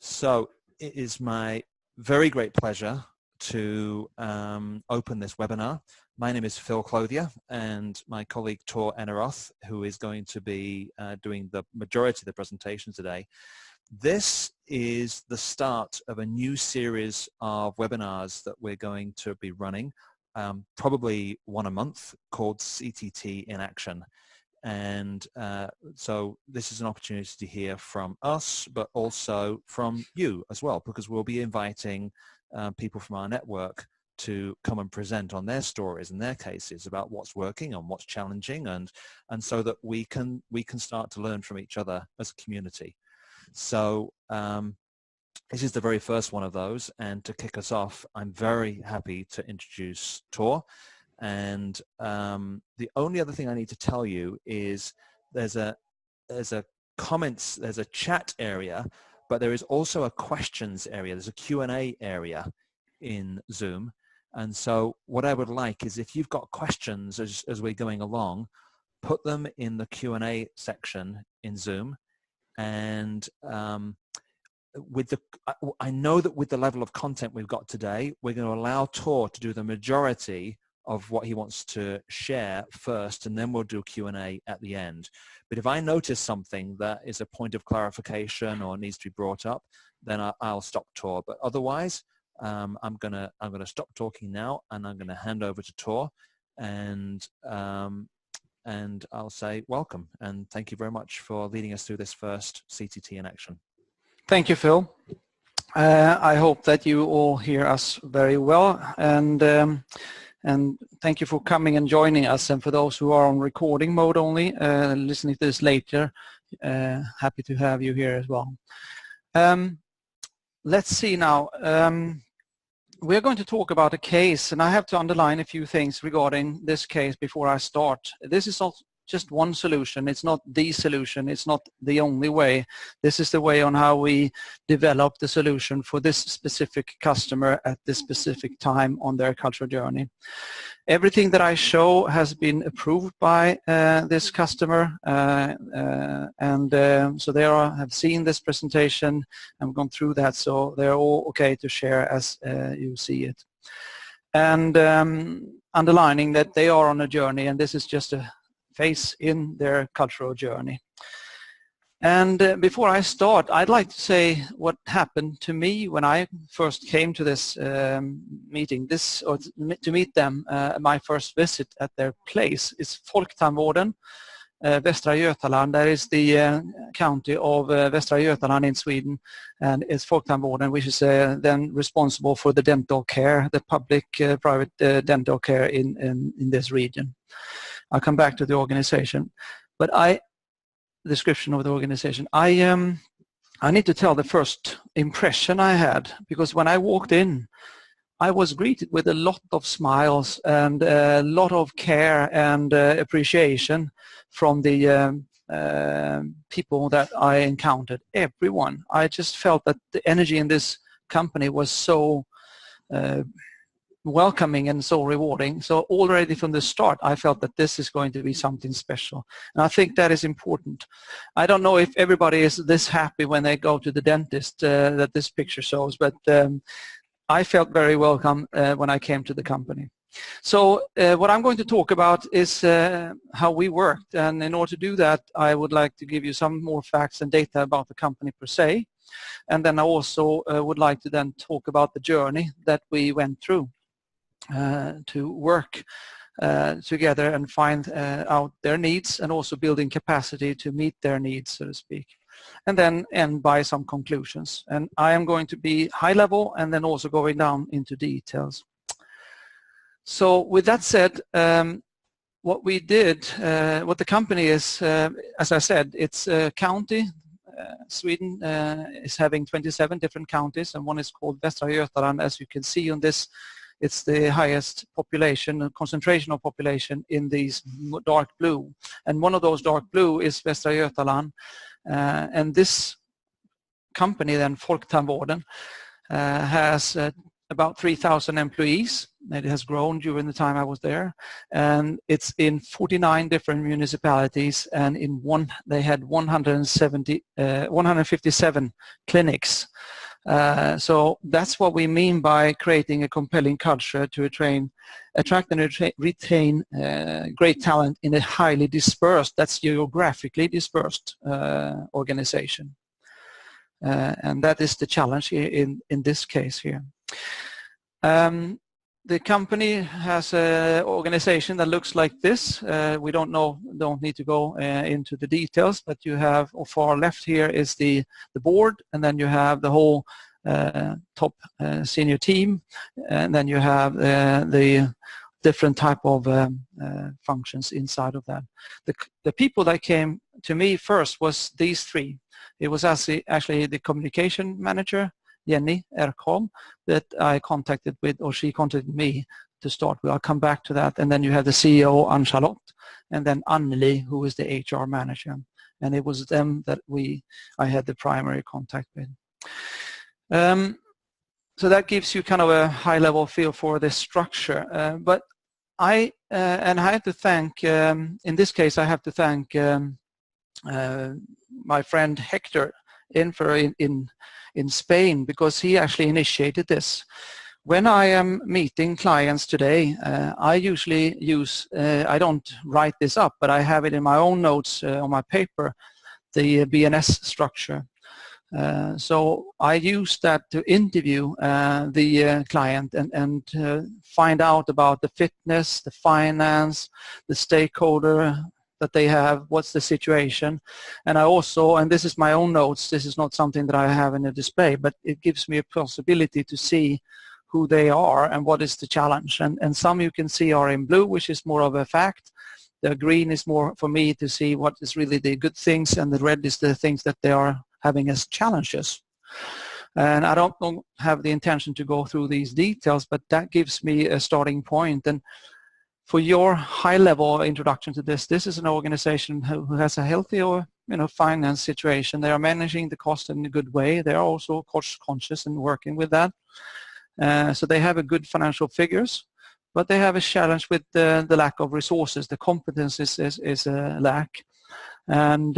So it is my very great pleasure to open this webinar. My name is Phil Clothier, and my colleague Tor Eneroth, who is going to be doing the majority of the presentation today. This is the start of a new series of webinars that we're going to be running, probably one a month, called CTT in Action. And so this is an opportunity to hear from us, but also from you as well, because we'll be inviting people from our network to come and present on their stories and their cases about what's working and what's challenging, and so that we can start to learn from each other as a community. So this is the very first one of those, and to kick us off, I'm very happy to introduce Tor. And the only other thing I need to tell you is there's a chat area, but there is also a questions area. There's a Q&A area in Zoom. And so what I would like is, if you've got questions as we're going along, put them in the Q&A section in Zoom. And I know that with the level of content we've got today, we're going to allow Tor to do the majority of what he wants to share first, and then we'll do Q&A at the end. But if I notice something that is a point of clarification or needs to be brought up, then I'll stop Tor. But otherwise, I'm gonna stop talking now, and I'm gonna hand over to Tor, and I'll say welcome and thank you very much for leading us through this first CTT in Action. Thank you, Phil. I hope that you all hear us very well, and thank you for coming and joining us. And for those who are on recording mode only, listening to this later, happy to have you here as well. Let's see now. We're going to talk about a case, and I have to underline a few things regarding this case before I start. This is not just one solution. It's not the solution. It's not the only way. This is the way on how we develop the solution for this specific customer at this specific time on their cultural journey. Everything that I show has been approved by this customer, so they have seen this presentation and gone through that, so they're all okay to share as you see it. And underlining that they are on a journey, and this is just a phase in their cultural journey. And before I start, I'd like to say what happened to me when I first came to this meeting, to meet them. My first visit at their place is Folktandvården, Västra Götaland. That is the county of Västra Götaland in Sweden, and it's Folktandvården, which is then responsible for the dental care, the public-private dental care in this region. I'll come back to the organization, but description of the organization. I need to tell the first impression I had, because when I walked in, I was greeted with a lot of smiles and a lot of care and appreciation from the people that I encountered. Everyone. I just felt that the energy in this company was so welcoming and so rewarding. So already from the start, I felt that this is going to be something special. And I think that is important. I don't know if everybody is this happy when they go to the dentist that this picture shows, but I felt very welcome when I came to the company. So what I'm going to talk about is how we worked. And in order to do that, I would like to give you some more facts and data about the company per se. And then I also would like to then talk about the journey that we went through to work together and find out their needs, and also building capacity to meet their needs, so to speak. And then end by some conclusions. And I am going to be high level and then also going down into details. So with that said, what we did, what the company is, as I said, it's a county. Sweden is having 27 different counties, and one is called Västra Götaland. As you can see on this, it's the highest population, concentration of population in these dark blue. And one of those dark blue is Västra Götaland. And this company, then Folktandvården, has about 3,000 employees. It has grown during the time I was there, and it's in 49 different municipalities, and they had 157 clinics. So that's what we mean by creating a compelling culture to attract and retain great talent in a highly dispersed, that's geographically dispersed organization. And that is the challenge here in this case here. The company has an organization that looks like this. We don't need to go into the details, but you have, far left here is the board, and then you have the whole top senior team, and then you have the different type of functions inside of that. The people that came to me first was these three. It was actually the communication manager, Jenny Erkholm, that I contacted with, or she contacted me to start with. I'll come back to that. And then you have the CEO, Ann-Charlotte, and then Anneli, who is the HR manager. And it was them that I had the primary contact with. So that gives you kind of a high-level feel for the structure. But I have to thank, in this case, I have to thank my friend Hector in Spain, because he actually initiated this. When I am meeting clients today, I usually use, I don't write this up, but I have it in my own notes on my paper, the BNS structure. So I use that to interview the client and find out about the fitness, the finance, the stakeholder that they have, what's the situation. And I also, and this is my own notes, this is not something that I have in a display, but it gives me a possibility to see who they are and what is the challenge. And some you can see are in blue, which is more of a fact. The green is more for me to see what is really the good things, and the red is the things that they are having as challenges. And I don't have the intention to go through these details, but that gives me a starting point. And for your high-level introduction to this is an organization who has a healthy finance situation. They are managing the cost in a good way. They are also cost-conscious and working with that. So they have a good financial figures, but they have a challenge with the lack of resources. The competence is a lack. And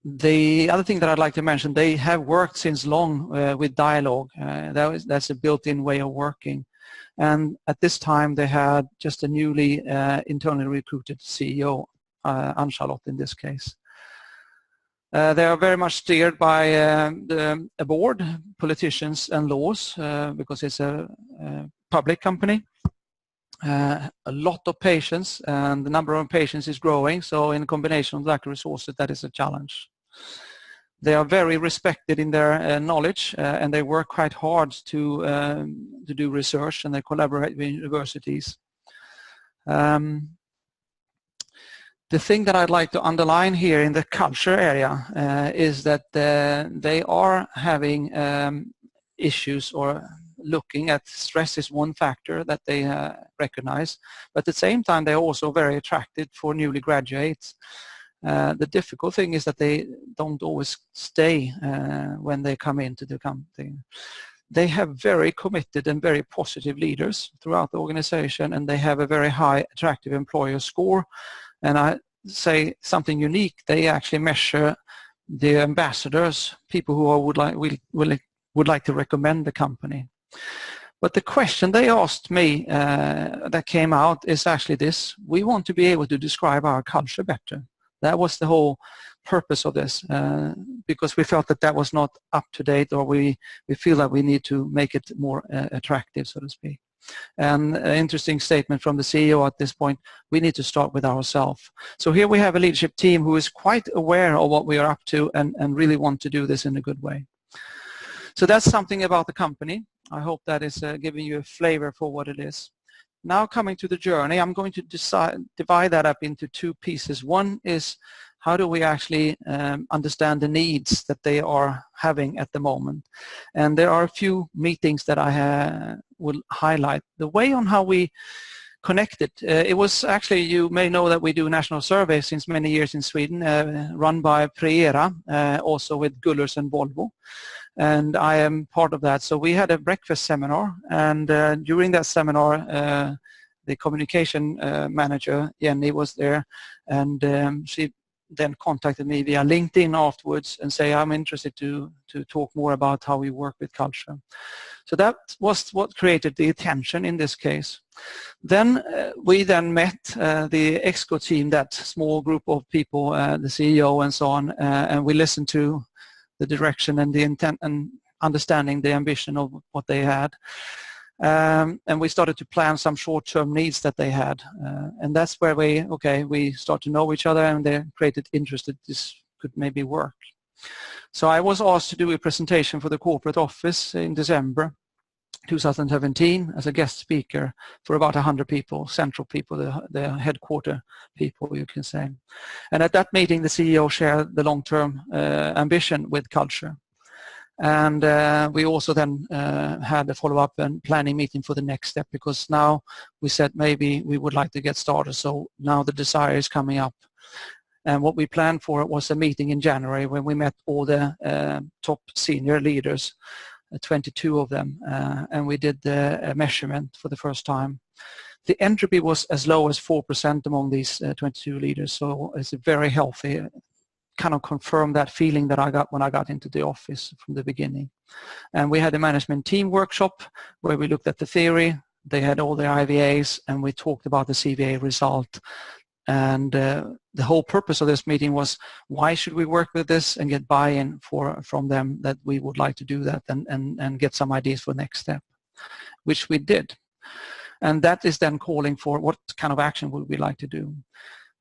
the other thing that I'd like to mention, they have worked since long with dialogue. That's a built-in way of working. And at this time, they had just a newly internally recruited CEO, Ann-Charlotte in this case. They are very much steered by a board, politicians and laws, because it's a public company. A lot of patients, and the number of patients is growing, so in combination with lack of resources, that is a challenge. They are very respected in their knowledge, and they work quite hard to do research, and they collaborate with universities. The thing that I'd like to underline here in the culture area is that they are having issues, or looking at stress is one factor that they recognize, but at the same time they're also very attracted for newly graduates. The difficult thing is that they don't always stay when they come into the company. They have very committed and very positive leaders throughout the organization, and they have a very high attractive employer score. And I say something unique, they actually measure the ambassadors, people who would like to recommend the company. But the question they asked me that came out is actually this: we want to be able to describe our culture better. That was the whole purpose of this, because we felt that that was not up to date, or we feel that we need to make it more attractive, so to speak. And an interesting statement from the CEO at this point: we need to start with ourselves. So here we have a leadership team who is quite aware of what we are up to and really want to do this in a good way. So that's something about the company. I hope that is giving you a flavor for what it is. Now coming to the journey, I'm going to divide that up into two pieces. One is, how do we actually understand the needs that they are having at the moment? And there are a few meetings that I will highlight. The way on how we connected, it was actually, you may know that we do national surveys since many years in Sweden, run by Preera, also with Gullers and Volvo. And I am part of that. So we had a breakfast seminar, and during that seminar, the communication manager, Jenny, was there, and she then contacted me via LinkedIn afterwards and say, I'm interested to talk more about how we work with culture. So that was what created the attention in this case. Then we then met the EXCO team, that small group of people, the CEO and so on, and we listened to the direction and the intent and understanding the ambition of what they had. And we started to plan some short-term needs that they had. And that's where we start to know each other, and they created interest that this could maybe work. So I was asked to do a presentation for the corporate office in December 2017 as a guest speaker for about 100 people, central people, the headquarter people, you can say. And at that meeting, the CEO shared the long-term ambition with culture. And we also then had a follow-up and planning meeting for the next step, because now we said maybe we would like to get started. So now the desire is coming up. And what we planned for was a meeting in January when we met all the top senior leaders, 22 of them, and we did the measurement for the first time. The entropy was as low as 4% among these 22 leaders, so it's a very healthy, kind of confirmed that feeling that I got when I got into the office from the beginning. And we had a management team workshop where we looked at the theory, they had all their IVAs, and we talked about the CVA result. And the whole purpose of this meeting was, why should we work with this, and get buy-in from them that we would like to do that, and get some ideas for the next step, which we did. And that is then calling for what kind of action would we like to do.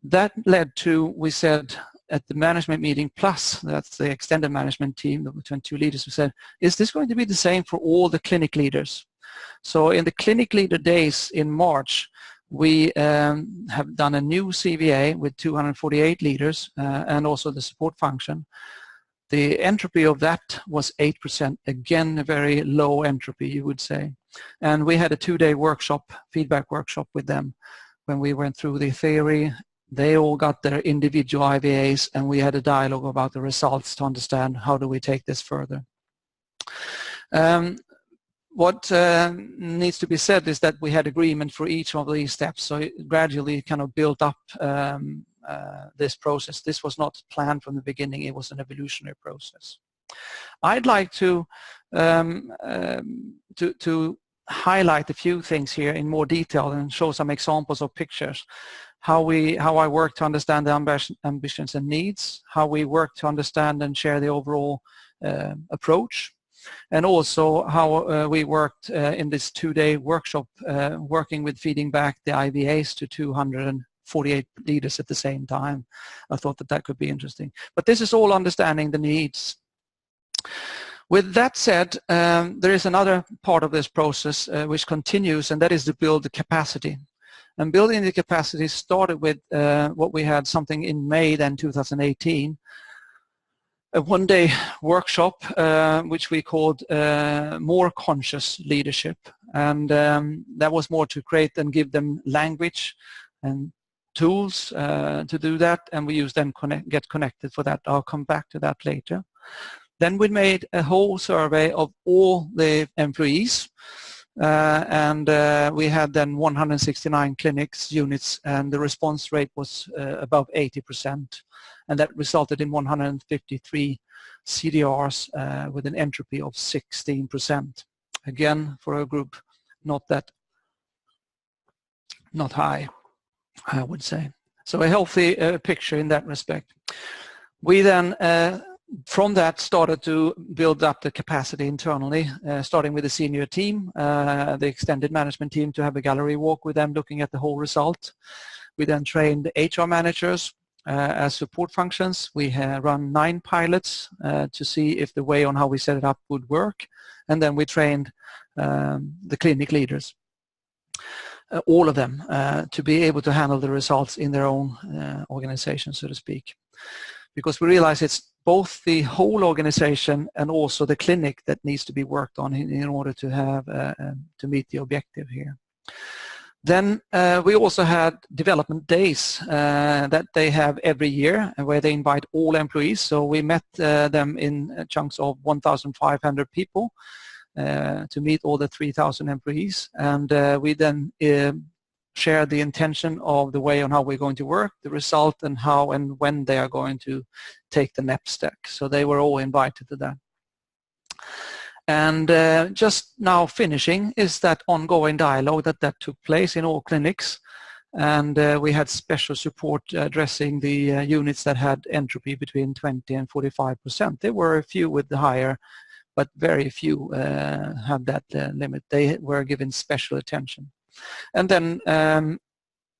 That led to, we said at the management meeting, plus that's the extended management team, the 22 leaders, we said, is this going to be the same for all the clinic leaders? So in the clinic leader days in March, we have done a new CVA with 248 leaders and also the support function. The entropy of that was 8%, again a very low entropy, you would say. And we had a 2-day workshop, feedback workshop with them when we went through the theory. They all got their individual IVAs, and we had a dialogue about the results to understand how do we take this further. What needs to be said is that we had agreement for each of these steps, so it gradually kind of built up this process. This was not planned from the beginning, it was an evolutionary process. I'd like to highlight a few things here in more detail and show some examples of pictures. How I work to understand the ambitions and needs, how we work to understand and share the overall approach, and also how we worked in this 2-day workshop working with feeding back the IVAs to 248 leaders at the same time. I thought that could be interesting. But this is all understanding the needs. With that said, there is another part of this process which continues, and that is to build the capacity. And building the capacity started with what we had something in May then 2018, a 1-day workshop which we called More Conscious Leadership. And that was more to create and give them language and tools to do that, and we use them get connected for that. I'll come back to that later. Then we made a whole survey of all the employees, and we had then 169 clinics, units, and the response rate was above 80%, and that resulted in 153 CDRs with an entropy of 16%. Again, for a group not high, I would say. So a healthy picture in that respect. We then from that started to build up the capacity internally, starting with the senior team, the extended management team, to have a gallery walk with them looking at the whole result. We then trained HR managers as support functions. We run 9 pilots to see if the way on how we set it up would work, and then we trained the clinic leaders, all of them, to be able to handle the results in their own organization, so to speak. Because we realize it's both the whole organization and also the clinic that needs to be worked on in order to have to meet the objective here. Then we also had development days that they have every year, where they invite all employees. So we met them in chunks of 1,500 people to meet all the 3,000 employees, and we then share the intention of the way on how we're going to work, the result, and how and when they are going to take the next step. So they were all invited to that. And just now finishing is that ongoing dialogue that took place in all clinics. And we had special support addressing the units that had entropy between 20 and 45%. There were a few with the higher, but very few have that limit. They were given special attention. And then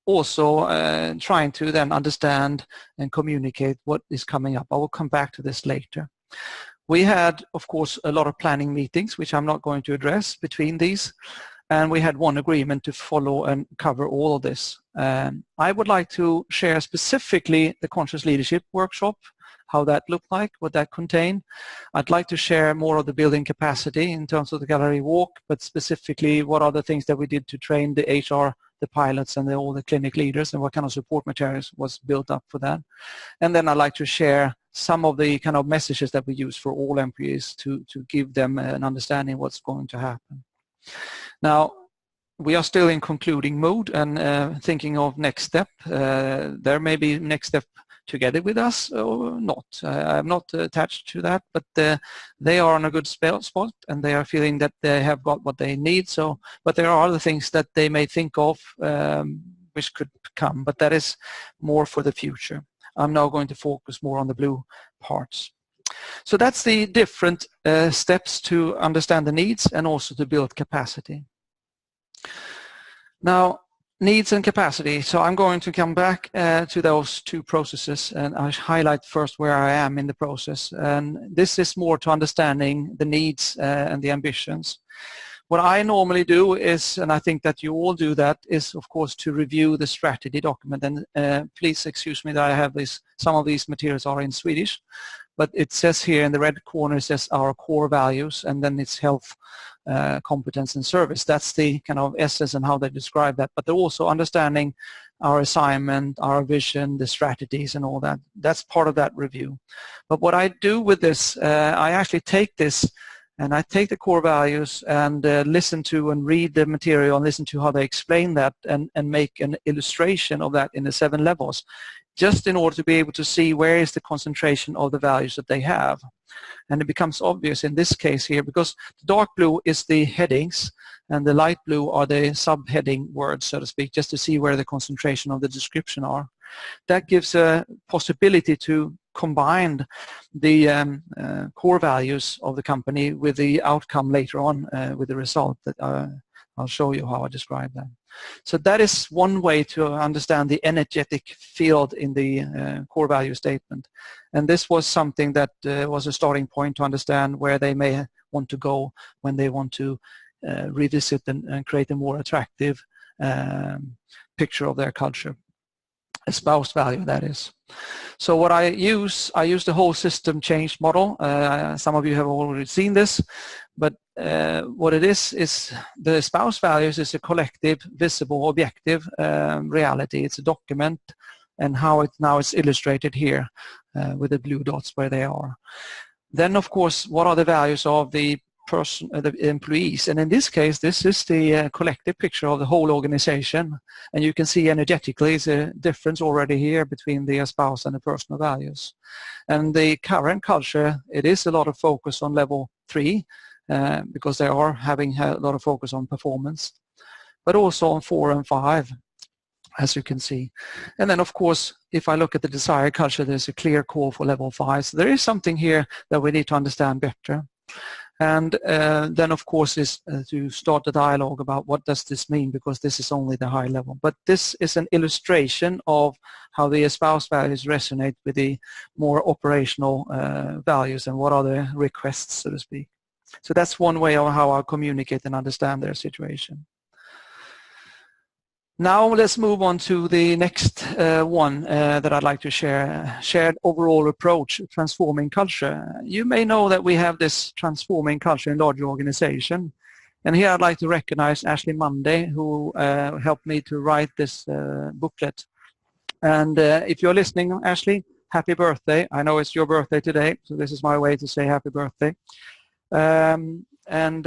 also trying to then understand and communicate what is coming up. I will come back to this later. We had, of course, a lot of planning meetings, which I'm not going to address between these. And we had one agreement to follow and cover all of this. I would like to share specifically the Conscious Leadership Workshop, how that looked like, what that contained. I'd like to share more of the building capacity in terms of the gallery walk, but specifically what are the things that we did to train the HR, the pilots, and all the clinic leaders, and what kind of support materials was built up for that. And then I'd like to share some of the kind of messages that we use for all employees to give them an understanding what's going to happen. Now, we are still in concluding mode and thinking of next step. There may be next step together with us or not. I'm not attached to that, but they are on a good spot and they are feeling that they have got what they need. So, but there are other things that they may think of which could come, but that is more for the future. I'm now going to focus more on the blue parts. So that's the different steps to understand the needs and also to build capacity. Now, needs and capacity. So I'm going to come back to those two processes, and I'll highlight first where I am in the process. And this is more to understanding the needs and the ambitions. What I normally do is, and I think that you all do that, is of course to review the strategy document. And please excuse me that I have this, some of these materials are in Swedish, but it says here in the red corner, it says our core values, and then it's health, competence and service. That's the kind of essence and how they describe that. But they're also understanding our assignment, our vision, the strategies and all that. That's part of that review. But what I do with this, I actually take this and I take the core values and listen to and read the material and listen to how they explain that and make an illustration of that in the 7 levels, just in order to be able to see where is the concentration of the values that they have. And it becomes obvious in this case here, because the dark blue is the headings and the light blue are the subheading words, so to speak, just to see where the concentration of the description are. That gives a possibility to combine the core values of the company with the outcome later on with the result that I'll show you how I describe that. So that is one way to understand the energetic field in the core value statement. And this was something that was a starting point to understand where they may want to go when they want to revisit and create a more attractive picture of their culture. Espoused value, that is. So what I use the whole system change model. Some of you have already seen this, but what it is the espoused values is a collective, visible, objective reality. It's a document, and how it now is illustrated here with the blue dots where they are. Then, of course, what are the values of the person, the employees? And in this case, this is the collective picture of the whole organization, and you can see energetically is a difference already here between the espoused and the personal values. And the current culture, it is a lot of focus on level 3 because they are having a lot of focus on performance, but also on 4 and 5, as you can see. And then, of course, if I look at the desired culture, there's a clear call for level 5. So there is something here that we need to understand better. And then, of course, is to start the dialogue about what does this mean, because this is only the high level. But this is an illustration of how the espoused values resonate with the more operational values and what are the requests, so to speak. So that's one way of how I communicate and understand their situation. Now let's move on to the next one that I'd like to share, shared overall approach, transforming culture. You may know that we have this transforming culture in larger organization. And here I'd like to recognize Ashley Monday, who helped me to write this booklet. And if you're listening, Ashley, happy birthday. I know it's your birthday today, so this is my way to say happy birthday. and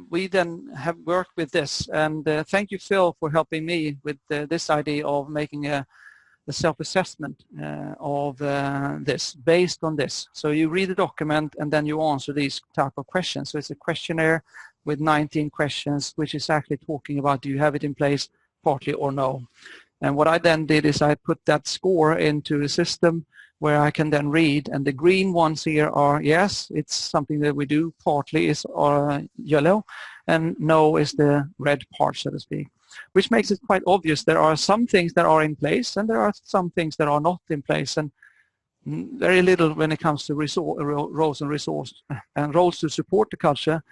we then have worked with this. And thank you, Phil, for helping me with this idea of making a self-assessment of this based on this. So you read the document and then you answer these type of questions. So it's a questionnaire with 19 questions, which is actually talking about, do you have it in place partly or no? And what I then did is I put that score into a system where I can then read, and the green ones here are yes, it's something that we do, partly is yellow, and no is the red part, so to speak, which makes it quite obvious. There are some things that are in place and there are some things that are not in place, and very little when it comes to roles and resource and roles to support the culture.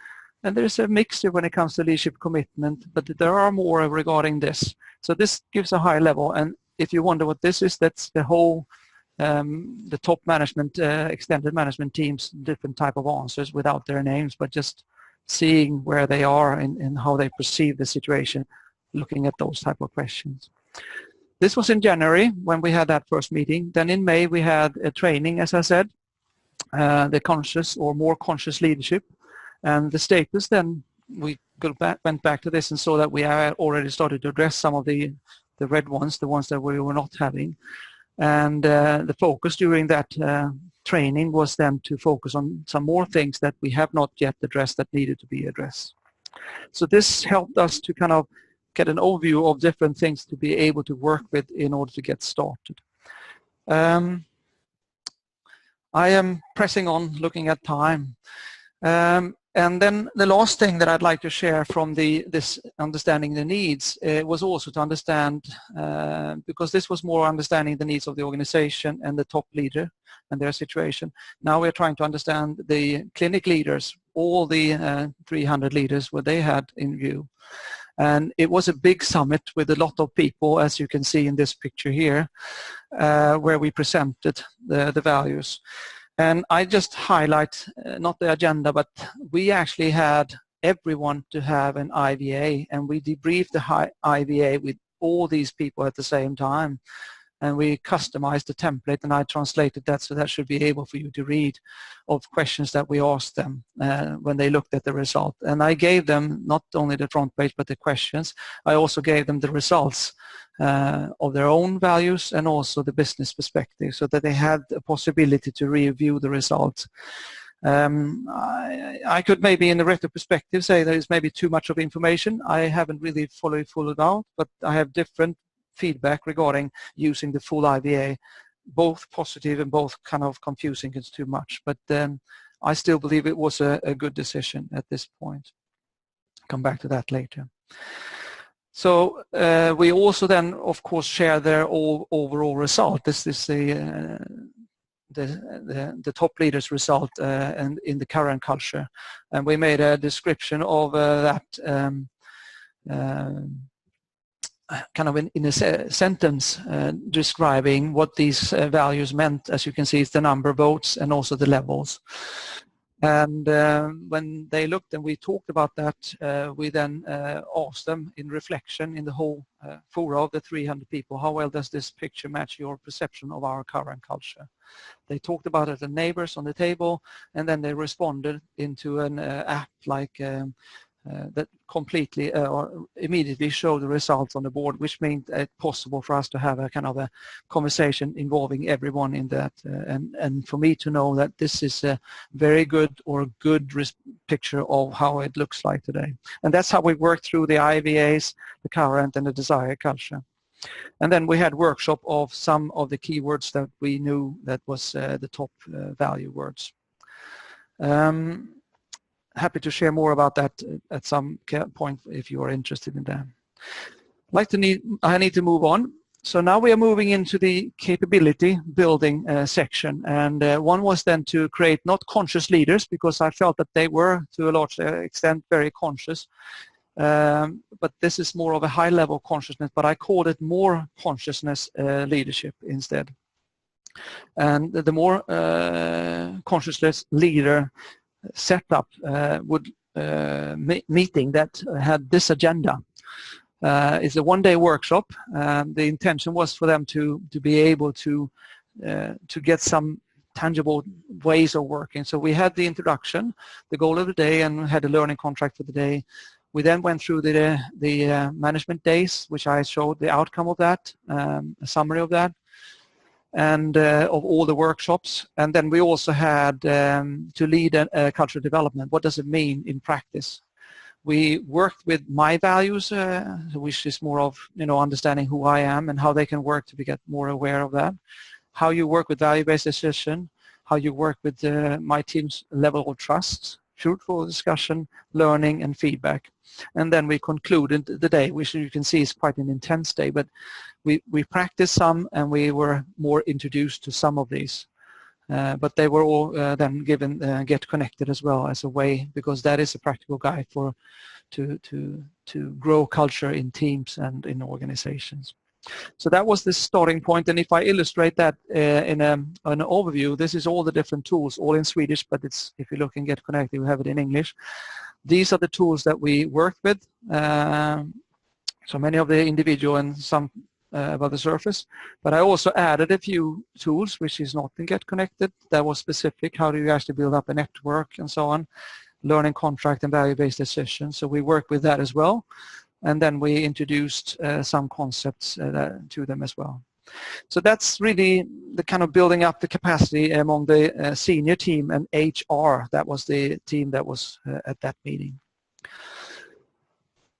And there's a mixture when it comes to leadership commitment, but there are more regarding this. So this gives a high level, and if you wonder what this is, that's the whole the top management, extended management teams, different type of answers without their names, but just seeing where they are and how they perceive the situation, looking at those type of questions. This was in January when we had that first meeting. Then in May we had a training, as I said, the conscious or more conscious leadership. And the status, then we went back to this and saw that we had already started to address some of the red ones, the ones that we were not having. And the focus during that training was then to focus on some more things that we have not yet addressed that needed to be addressed. So this helped us to kind of get an overview of different things to be able to work with in order to get started. I am pressing on, looking at time. And then the last thing that I'd like to share from this understanding the needs was also to understand, because this was more understanding the needs of the organization and the top leader and their situation. Now we're trying to understand the clinic leaders, all the 300 leaders, what they had in view. And it was a big summit with a lot of people, as you can see in this picture here, where we presented the values. And I just highlight, not the agenda, but we actually had everyone to have an IVA, and we debriefed the IVA with all these people at the same time. And we customized the template, and I translated that, so that should be able for you to read of questions that we asked them when they looked at the result. And I gave them not only the front page, but the questions. I also gave them the results of their own values and also the business perspective, so that they had a possibility to review the results. I could maybe in the retro perspective say there is maybe too much of information. I haven't really fully followed out, but I have different feedback regarding using the full IVA, both positive and both kind of confusing. It's too much, but I still believe it was a good decision at this point. Come back to that later. So we also then, of course, share their overall result. This is the top leaders' result and in the current culture, and we made a description of that kind of in a sentence describing what these values meant. As you can see, it's the number of votes and also the levels. And when they looked and we talked about that, we then asked them in reflection in the whole fora of the 300 people, how well does this picture match your perception of our current culture? They talked about it, the neighbors on the table, and then they responded into an app like that completely or immediately show the results on the board, which made it possible for us to have a kind of a conversation involving everyone in that, and for me to know that this is a very good or good picture of how it looks like today. And that's how we worked through the IVAs, the current and the desired culture. And then we had workshop of some of the keywords that we knew that was the top value words. Happy to share more about that at some point if you are interested in that. I need to move on. So now we are moving into the capability building section, and one was then to create not conscious leaders, because I felt that they were to a large extent very conscious, but this is more of a high level consciousness, but I called it more consciousness leadership instead. And the more consciousness leader setup would meeting that had this agenda. It's a one-day workshop. The intention was for them to be able to get some tangible ways of working. So we had the introduction, the goal of the day, and had a learning contract for the day. We then went through the management days, which I showed the outcome of that, a summary of that, and of all the workshops. And then we also had to lead a cultural development. What does it mean in practice? We worked with my values, which is more of understanding who I am and how they can work to get more aware of that. How you work with value-based decision, how you work with my team's level of trust, fruitful discussion, learning, and feedback. And then we concluded the day, which you can see is quite an intense day, but we practiced some and we were more introduced to some of these. But they were all then given Get Connected as well as a way, because that is a practical guide to grow culture in teams and in organizations. So that was the starting point, and if I illustrate that in an overview, this is all the different tools, all in Swedish, but it's, if you look in Get Connected, we have it in English. These are the tools that we worked with. So many of the individual and some above the surface, but I also added a few tools which is not in Get Connected that was specific. How do you actually build up a network and so on, learning contract and value-based decisions. So we worked with that as well. And then we introduced some concepts to them as well. So that's really the kind of building up the capacity among the senior team and HR. That was the team that was at that meeting.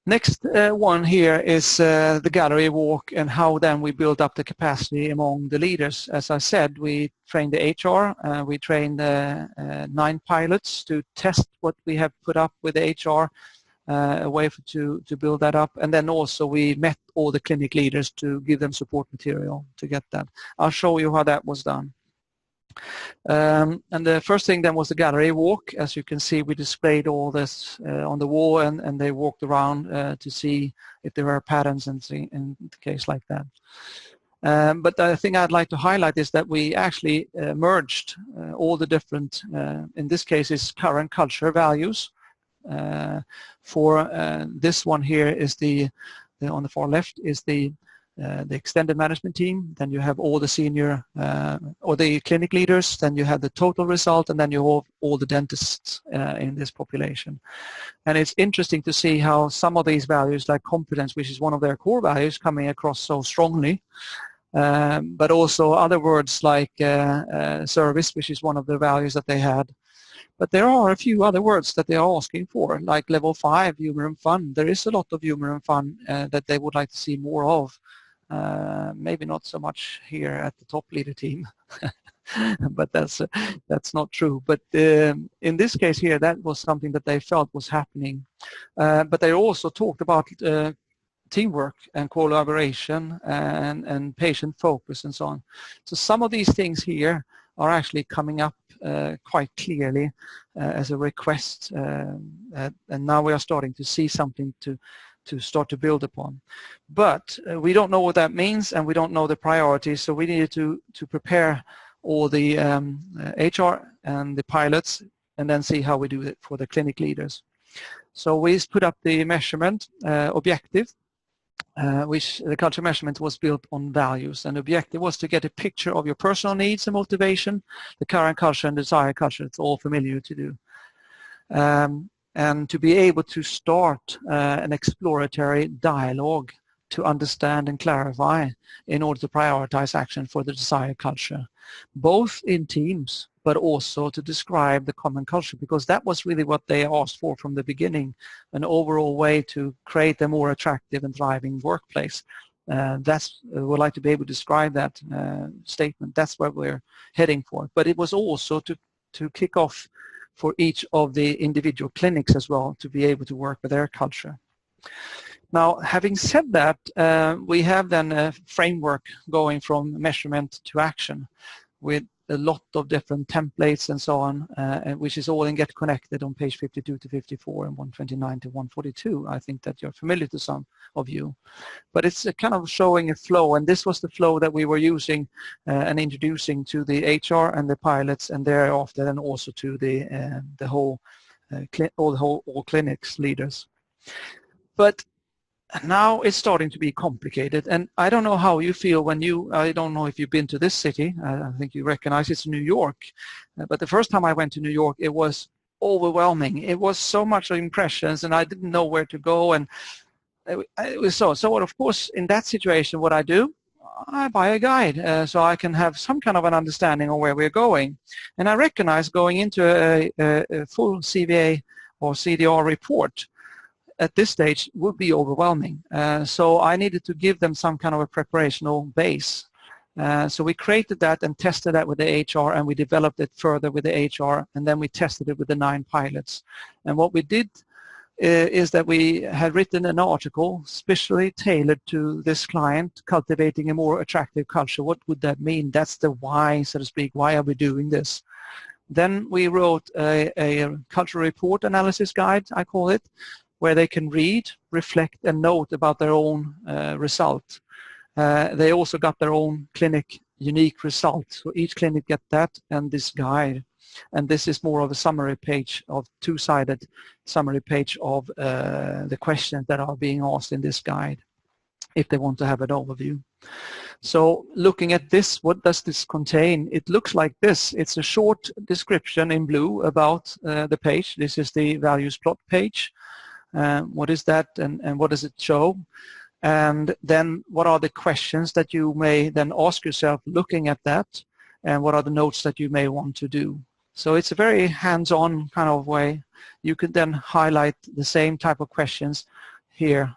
Next one here is the gallery walk and how then we build up the capacity among the leaders. As I said, we trained the HR, we trained 9 pilots to test what we have put up with the HR, a way to build that up, and then also we met all the clinic leaders to give them support material to get that. I'll show you how that was done. And the first thing then was the gallery walk. As you can see, we displayed all this on the wall, and they walked around to see if there are patterns in the case like that. But the thing I'd like to highlight is that we actually merged all the different, in this case is current culture values. For this one here is the on the far left is the extended management team. Then you have all the senior or the clinic leaders. Then you have the total result, and then you have all the dentists in this population. And it's interesting to see how some of these values, like competence, which is one of their core values, coming across so strongly. But also other words like service, which is one of the values that they had. But there are a few other words that they are asking for, like level 5, humor and fun. There is a lot of humor and fun that they would like to see more of. Maybe not so much here at the top leader team, but that's not true. But in this case here, that was something that they felt was happening. But they also talked about teamwork and collaboration and patient focus and so on. So some of these things here are actually coming up quite clearly as a request, and now we are starting to see something to start to build upon. But we don't know what that means, and we don't know the priorities, so we needed to prepare all the HR and the pilots and then see how we do it for the clinic leaders. So we put up the measurement objective, which the culture measurement was built on values, and the objective was to get a picture of your personal needs and motivation, the current culture and desired culture. It's all familiar to do. And to be able to start an exploratory dialogue to understand and clarify in order to prioritize action for the desired culture, both in teams, but also to describe the common culture, because that was really what they asked for from the beginning, an overall way to create a more attractive and thriving workplace. We'd like to be able to describe that statement. That's what we're heading for. But it was also to kick off for each of the individual clinics as well, to be able to work with their culture. Now, having said that, we have then a framework going from measurement to action with a lot of different templates and so on, which is all in Get Connected on page 52 to 54 and 129 to 142. I think that you're familiar to some of you. But it's a kind of showing a flow, and this was the flow that we were using and introducing to the HR and the pilots, and thereafter then also to all clinics leaders. But now it's starting to be complicated, and I don't know how you feel when I don't know if you've been to this city. I think you recognize it's New York, but the first time I went to New York, it was overwhelming. It was so much impressions, and I didn't know where to go, and it was so of course in that situation what I do, I buy a guide so I can have some kind of an understanding of where we're going. And I recognize going into a full CVA or CDR report at this stage would be overwhelming. So I needed to give them some kind of a preparational base. So we created that and tested that with the HR, and we developed it further with the HR, and then we tested it with the 9 pilots. And what we did is that we had written an article specially tailored to this client, cultivating a more attractive culture. What would that mean? That's the why, so to speak. Why are we doing this? Then we wrote a cultural report analysis guide, I call it, where they can read, reflect, and note about their own result. They also got their own clinic unique result. So each clinic get that and this guide. And this is more of a summary page, of 2-sided summary page of the questions that are being asked in this guide, if they want to have an overview. So looking at this, what does this contain? It looks like this. It's a short description in blue about the page. This is the values plot page. What is that, and what does it show? And then what are the questions that you may then ask yourself looking at that, and what are the notes that you may want to do? So it's a very hands-on kind of way. You could then highlight the same type of questions here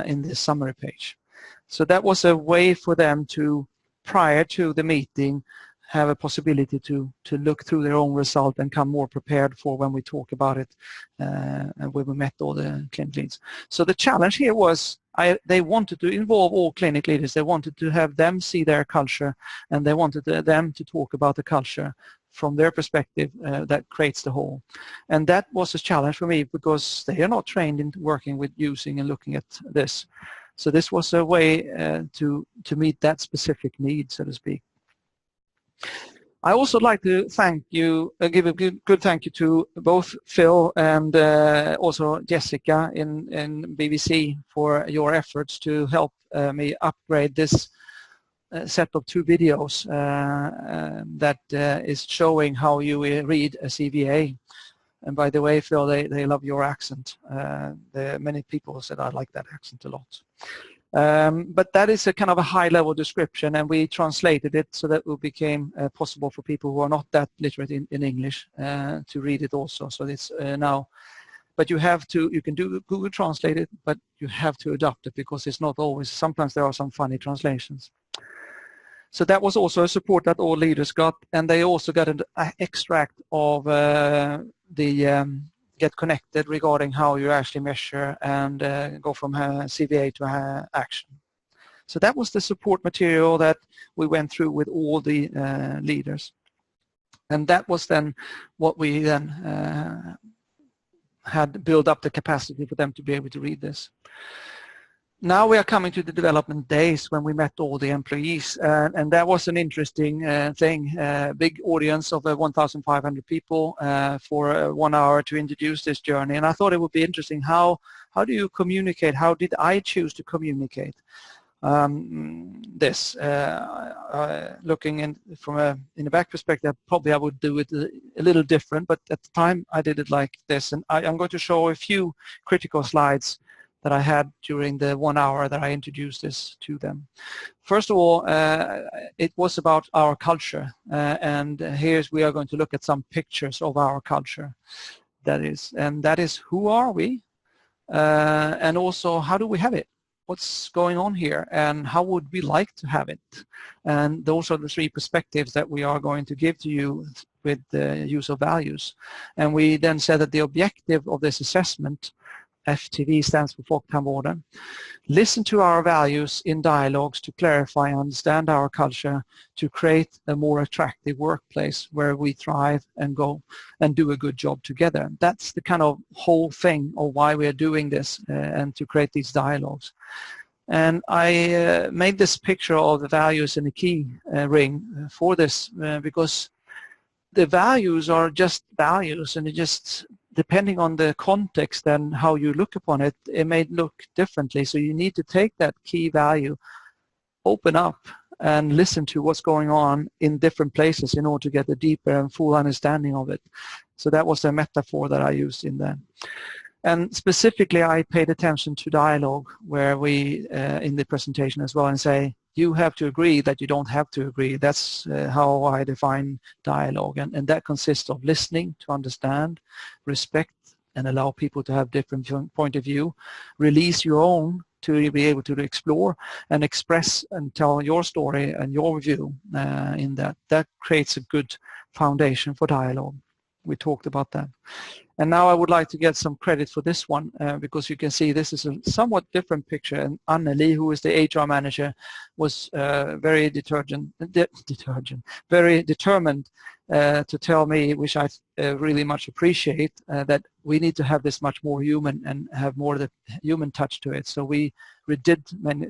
in this summary page. So that was a way for them to, prior to the meeting, have a possibility to look through their own result and come more prepared for when we talk about it and when we met all the clinic leads. So the challenge here was they wanted to involve all clinic leaders. They wanted to have them see their culture, and they wanted them to talk about the culture from their perspective that creates the whole. And that was a challenge for me because they are not trained in working with using and looking at this. So this was a way to meet that specific need, so to speak. I also like to thank you, give a good thank you to both Phil and also Jessica in BBC for your efforts to help me upgrade this set of 2 videos that is showing how you read a CVA. And by the way, Phil, they love your accent. Many people said I like that accent a lot. But that is a kind of a high-level description, and we translated it so that it became possible for people who are not that literate in English to read it also. So it's now, but you can do Google Translate it, but you have to adapt it because it's not always, sometimes there are some funny translations. So that was also a support that all leaders got, and they also got an extract of the Get Connected regarding how you actually measure and go from CVA to action. So that was the support material that we went through with all the leaders. And that was then what we then had built up the capacity for them to be able to read this. Now we are coming to the development days when we met all the employees, and that was an interesting thing. Big audience of 1,500 people for 1 hour to introduce this journey, and I thought it would be interesting. How do you communicate? How did I choose to communicate this? Looking in the back perspective, probably I would do it a little different, but at the time I did it like this, and I'm going to show a few critical slides that I had during the 1 hour that I introduced this to them. First of all, it was about our culture, and here we are going to look at some pictures of our culture. That is who are we, and also how do we have it? What's going on here, and how would we like to have it? And those are the 3 perspectives that we are going to give to you with the use of values. And we then said that the objective of this assessment, FTV stands for Folktandvården, listen to our values in dialogues to clarify and understand our culture, to create a more attractive workplace where we thrive and go and do a good job together. That's the kind of whole thing of why we are doing this and to create these dialogues. And I made this picture of the values in the key ring for this because the values are just values, and depending on the context and how you look upon it, it may look differently. So you need to take that key value, open up, and listen to what's going on in different places in order to get a deeper and full understanding of it. So that was a metaphor that I used in there. And specifically, I paid attention to dialogue, where we, in the presentation as well, and say, you have to agree that you don't have to agree. That's how I define dialogue. And that consists of listening to understand, respect, and allow people to have different point of view, release your own to be able to explore and express and tell your story and your view in that. That creates a good foundation for dialogue. We talked about that. And now I would like to get some credit for this one because you can see this is a somewhat different picture. And Anneli, who is the HR manager, was very determined to tell me, which I really much appreciate, that we need to have this much more human and have more of the human touch to it. So we redid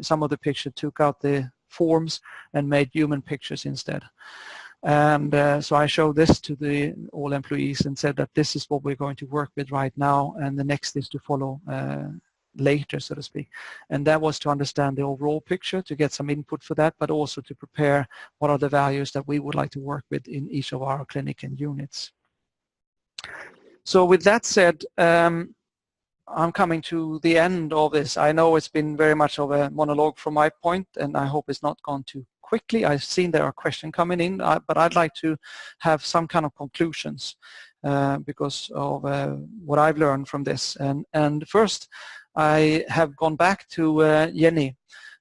some of the picture, took out the forms and made human pictures instead. And so I showed this to all employees and said that this is what we're going to work with right now, and the next is to follow later, so to speak. And that was to understand the overall picture, to get some input for that, but also to prepare what are the values that we would like to work with in each of our clinic and units. So with that said, I'm coming to the end of this. I know it's been very much of a monologue from my point, and I hope it's not gone too quickly. I've seen there are questions coming in, but I'd like to have some kind of conclusions because of what I've learned from this. And first, I have gone back to Jenny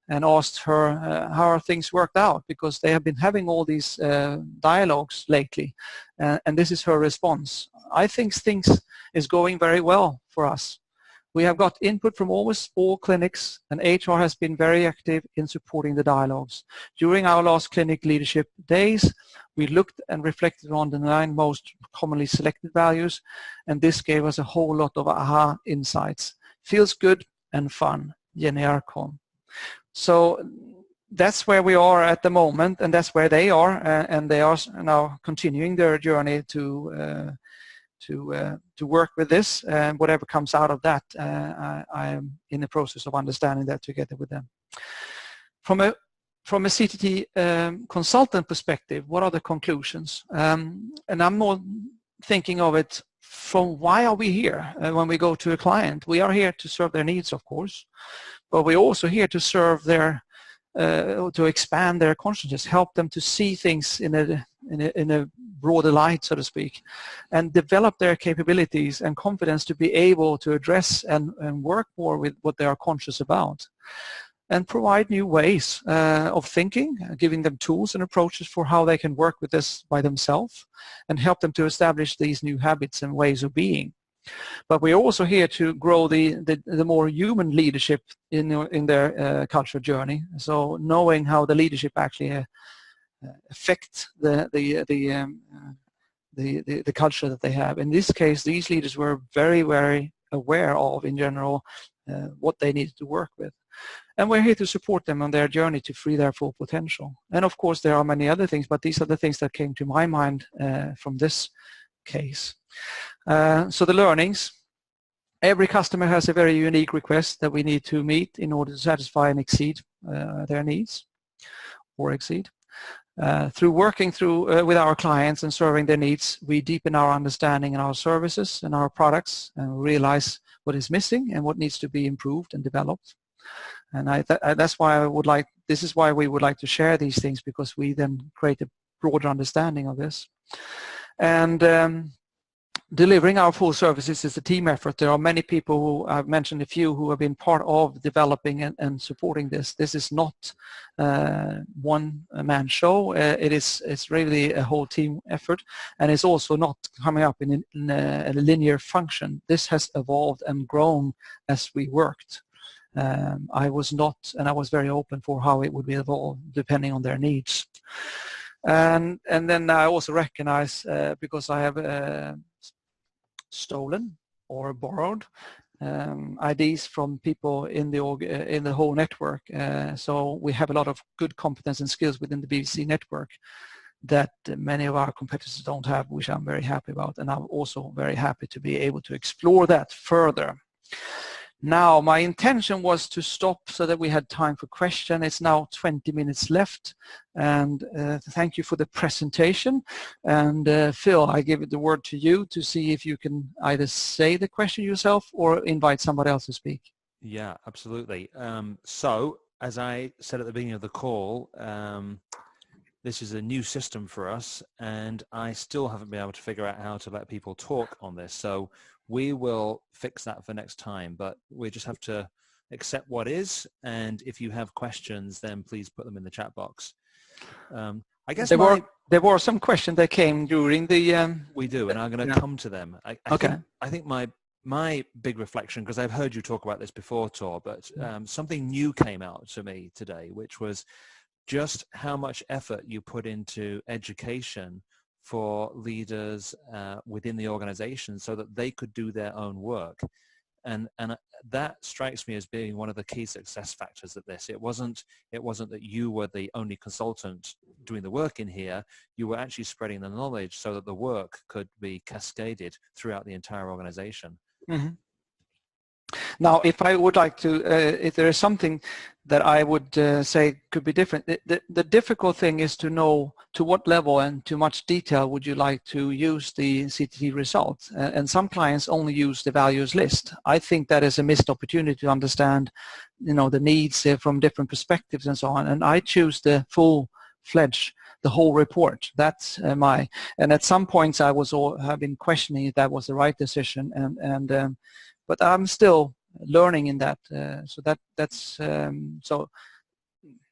and asked her how are things worked out, because they have been having all these dialogues lately, and this is her response. I think things is going very well for us. We have got input from almost all clinics, and HR has been very active in supporting the dialogues. During our last clinic leadership days, we looked and reflected on the 9 most commonly selected values, and this gave us a whole lot of aha insights. Feels good and fun, Jenny Arkholm. So that's where we are at the moment, and that's where they are, and they are now continuing their journey to work with this, and whatever comes out of that, I am in the process of understanding that together with them. From a CTT consultant perspective, what are the conclusions? And I'm more thinking of it from why are we here when we go to a client? We are here to serve their needs, of course, but we're also here to serve their to expand their consciousness, help them to see things in a broader light, so to speak, and develop their capabilities and confidence to be able to address and work more with what they are conscious about, and provide new ways of thinking, giving them tools and approaches for how they can work with this by themselves, and help them to establish these new habits and ways of being. But we're also here to grow the more human leadership in their culture journey. So knowing how the leadership actually affect the culture that they have. In this case, these leaders were very, very aware of, in general, what they needed to work with. And we're here to support them on their journey to free their full potential. And of course, there are many other things, but these are the things that came to my mind from this case. So the learnings. Every customer has a very unique request that we need to meet in order to satisfy and exceed their needs, or exceed. Through working with our clients and serving their needs, we deepen our understanding in our services and our products, and realize what is missing and what needs to be improved and developed. And that's why this is why we would like to share these things, because we then create a broader understanding of this. And delivering our full services is a team effort. There are many people who, I've mentioned a few, who have been part of developing and supporting this. This is not one-man show. It's really a whole team effort, and it's also not coming up in a linear function. This has evolved and grown as we worked. I was very open for how it would be evolved depending on their needs. And then I also recognize, because I have stolen or borrowed ideas from people in the whole network. So we have a lot of good competence and skills within the BBC network. that many of our competitors don't have, which I'm very happy about, and I'm also very happy to be able to explore that further. Now, my intention was to stop so that we had time for questions. It's now 20 minutes left, and thank you for the presentation. And Phil, I give the word to you to see if you can either say the question yourself or invite somebody else to speak. Yeah, absolutely. So, as I said at the beginning of the call, this is a new system for us, and I still haven't been able to figure out how to let people talk on this. So we will fix that for next time, but we just have to accept what is. And if you have questions, then please put them in the chat box. I guess there were some questions that came during the. We do, and I'm going to come to them. I think my big reflection, because I've heard you talk about this before, Tor, but something new came out to me today, which was just how much effort you put into education for leaders within the organization so that they could do their own work. And that strikes me as being one of the key success factors of this. It wasn't that you were the only consultant doing the work in here. You were actually spreading the knowledge so that the work could be cascaded throughout the entire organization. Mm-hmm. Now, if I would like to, if there is something that I would say could be different, the difficult thing is to know to what level and to much detail would you like to use the CTT results. And some clients only use the values list. I think that is a missed opportunity to understand, the needs from different perspectives and so on. And I choose the full-fledged, the whole report. That's and at some points I have been questioning if that was the right decision, but I'm still learning in that. So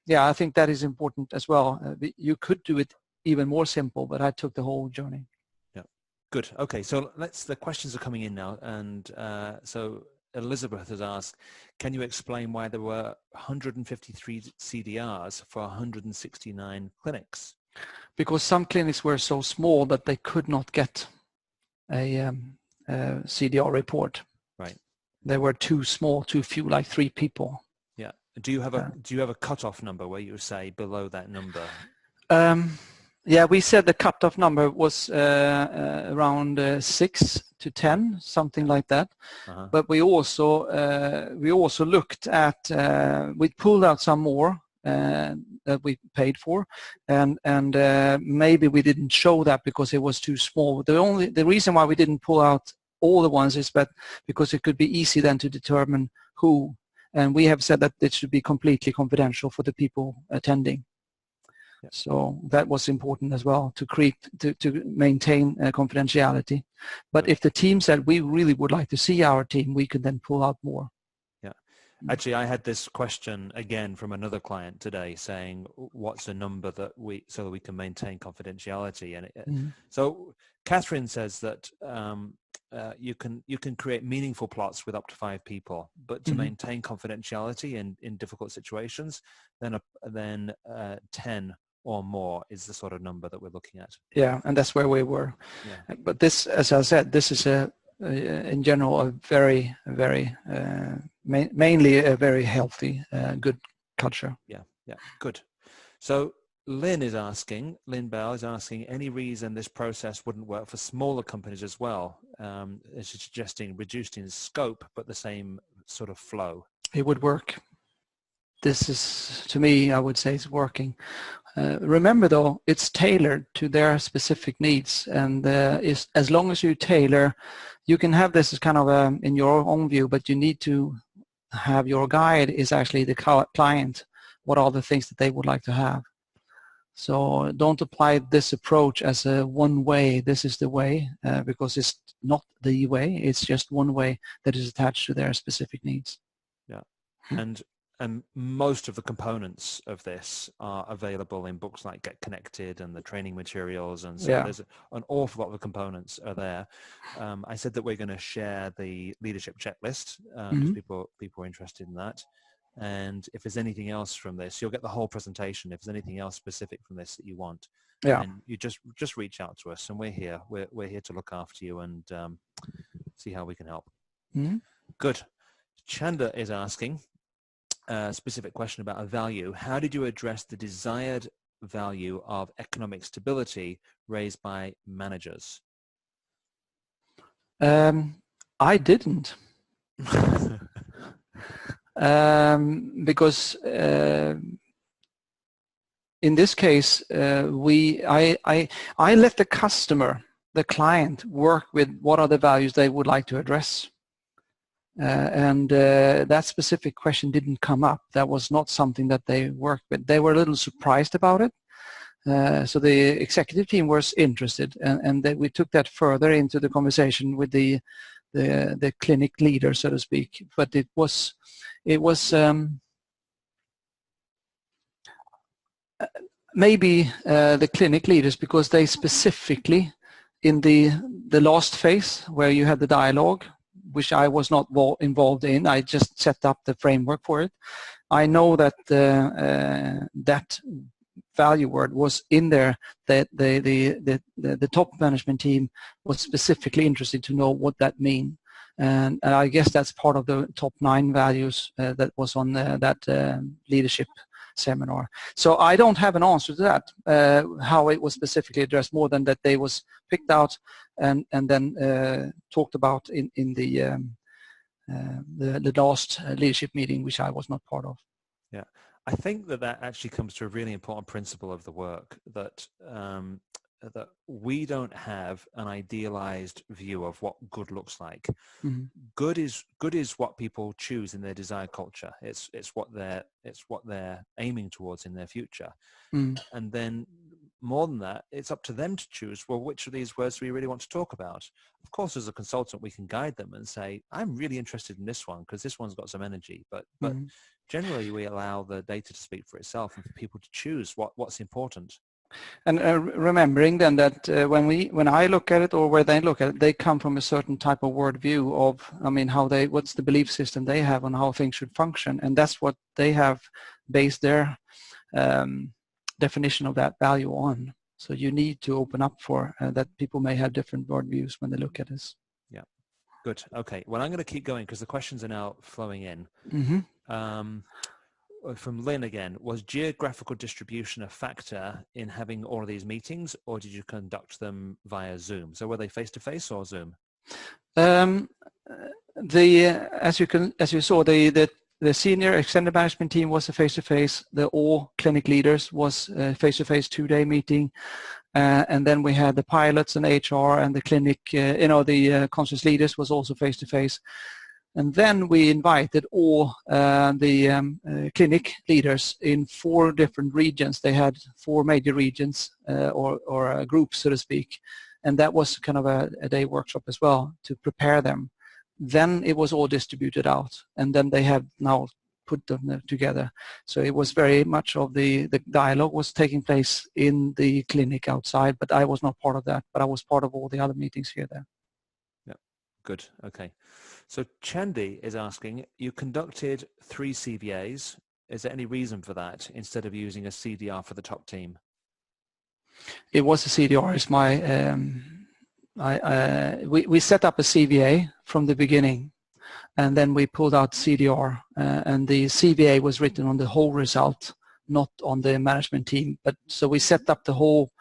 yeah, I think that is important as well. You could do it even more simple, but I took the whole journey. Yeah, good. Okay, so the questions are coming in now, and so Elizabeth has asked, can you explain why there were 153 CDRs for 169 clinics? Because some clinics were so small that they could not get a CDR report. Right. They were too small, too few, like 3 people. Yeah. Do you have a cutoff number where you say below that number? Yeah, we said the cutoff number was around 6 to 10, something like that. Uh-huh. But we also looked at, we pulled out some more that we paid for, and maybe we didn't show that because it was too small. The reason why we didn't pull out all the ones is because it could be easy then to determine who, and we have said that it should be completely confidential for the people attending. Yeah. So that was important as well to maintain confidentiality. But if the team said we really would like to see our team, we could then pull out more. Yeah. Actually, I had this question again from another client today saying, what's a number so that we can maintain confidentiality? And so Catherine says that you can create meaningful plots with up to 5 people, but to maintain confidentiality in difficult situations, then 10 or more is the sort of number that we're looking at. Yeah, and that's where we were. Yeah. But this, as I said, this is in general a very, very mainly a very healthy, good culture. Yeah, good. So Lynn Bell is asking, any reason this process wouldn't work for smaller companies as well? She's suggesting reduced in scope, but the same sort of flow. It would work. This is, to me, I would say it's working. Remember though, it's tailored to their specific needs, and as long as you tailor, you can have this as kind of in your own view, but you need to have your guide is actually the client. What are the things that they would like to have? So don't apply this approach as a one way, this is the way, because it's not the way, it's just one way that is attached to their specific needs. Yeah, and most of the components of this are available in books like Get Connected and the training materials, and so there's an awful lot of components are there. I said that we're going to share the leadership checklist because people are interested in that. And if there's anything else from this, you'll get the whole presentation. If there's anything else specific from this that you want, then you just reach out to us, and we're here. We're here to look after you and see how we can help. Good. Chanda is asking a specific question about a value. How did you address the desired value of economic stability raised by managers? I didn't. Because in this case, I let the customer, the client, work with what are the values they would like to address. And that specific question didn't come up. That was not something that they worked with. They were a little surprised about it. So the executive team was interested, and we took that further into the conversation with the clinic leader, so to speak. But it was maybe the clinic leaders, because they specifically, in the last phase where you had the dialogue, which I was not involved in, I just set up the framework for it. I know that that value word was in there, that the top management team was specifically interested to know what that means. And I guess that's part of the top 9 values that was on that leadership seminar. So I don't have an answer to that, how it was specifically addressed, more than that they was picked out and then talked about in the last leadership meeting, which I was not part of. Yeah, I think that actually comes to a really important principle of the work, that that we don't have an idealized view of what good looks like. Mm-hmm. Good is what people choose in their desired culture. It's what they're aiming towards in their future. Mm-hmm. And then more than that, it's up to them to choose, well, which of these words do we really want to talk about? Of course, as a consultant, we can guide them and say, I'm really interested in this one because this one's got some energy. But Mm-hmm. generally, we allow the data to speak for itself and for people to choose what's important. And remembering then that when I look at it, or where they look at it, they come from a certain type of worldview of, I mean, what's the belief system they have on how things should function, and that's what they have based their definition of that value on. So you need to open up for that people may have different worldviews when they look at this. Yeah, good. Okay, well, I'm going to keep going because the questions are now flowing in. Mm-hmm. From Lynn again, was geographical distribution a factor in having all of these meetings, or did you conduct them via Zoom? So were they face-to-face or Zoom? As you saw, the senior extended management team was a face-to-face. The all clinic leaders was a face-to-face 2-day meeting, and then we had the pilots and HR and the clinic. The conscious leaders was also face-to-face. And then we invited all the clinic leaders in 4 different regions. They had 4 major regions or groups, so to speak. And that was kind of a day workshop as well to prepare them. Then it was all distributed out, and then they have now put them together. So it was very much of the dialogue was taking place in the clinic outside, but I was not part of that, but I was part of all the other meetings here there. Yeah, good. Okay. So Chandy is asking, you conducted 3 CVAs. Is there any reason for that instead of using a CDR for the top team? It was a CDR. It's we set up a CVA from the beginning, and then we pulled out CDR, and the CVA was written on the whole result, not on the management team. But so we set up the whole